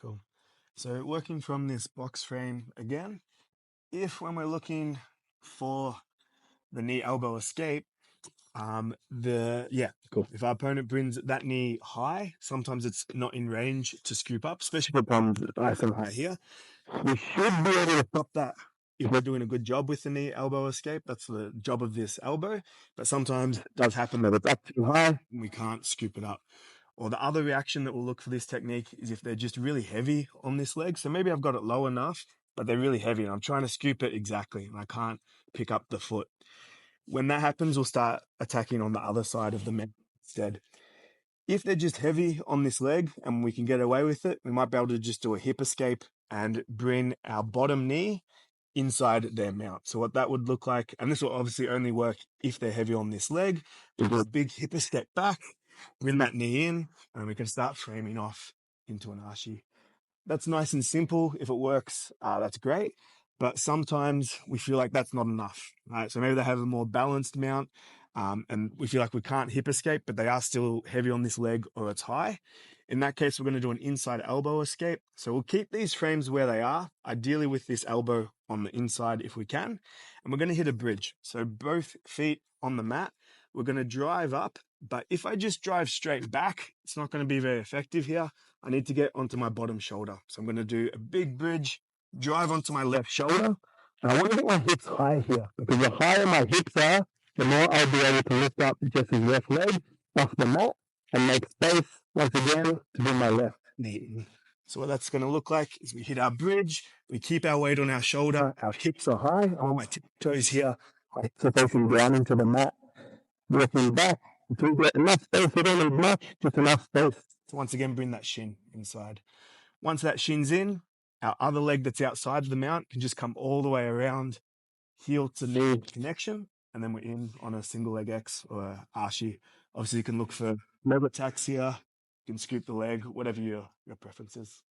Cool. So working from this box frame again, if when we're looking for the knee elbow escape, cool. If our opponent brings that knee high, sometimes it's not in range to scoop up, especially if it comes nice and high here. We should be able to stop that if we're doing a good job with the knee elbow escape. That's the job of this elbow. But sometimes it does happen that it's up too high and we can't scoop it up. Or the other reaction that we'll look for this technique is if they're just really heavy on this leg. So maybe I've got it low enough, but they're really heavy and I'm trying to scoop it exactly and I can't pick up the foot. When that happens, we'll start attacking on the other side of the mat instead. If they're just heavy on this leg and we can get away with it, we might be able to just do a hip escape and bring our bottom knee inside their mount. So what that would look like, and this will obviously only work if they're heavy on this leg, we do a big hip escape back, bring that knee in, and we can start framing off into an ashi. That's nice and simple. If it works, that's great. But sometimes we feel like that's not enough, right? So maybe they have a more balanced mount, and we feel like we can't hip escape, but they are still heavy on this leg or it's high. In that case, we're going to do an inside elbow escape. So we'll keep these frames where they are, ideally with this elbow on the inside if we can. And we're going to hit a bridge. So both feet on the mat. We're going to drive up. But if I just drive straight back, it's not going to be very effective here. I need to get onto my bottom shoulder. So I'm going to do a big bridge, drive onto my left shoulder. And I want to get my hips high here because the higher my hips are, the more I'll be able to lift up Jesse's left leg off the mat and make space once again to do my left knee. So what that's going to look like is we hit our bridge, we keep our weight on our shoulder, our hips are high, I want my tiptoes here, my hips are facing down into the mat, working back until we get enough space, we don't need much, just enough space. So once again, bring that shin inside. Once that shin's in, our other leg that's outside of the mount can just come all the way around, heel to knee connection, and then we're in on a single leg X or ashi. Obviously, you can look for mob attacks here, you can scoop the leg, whatever your preference is.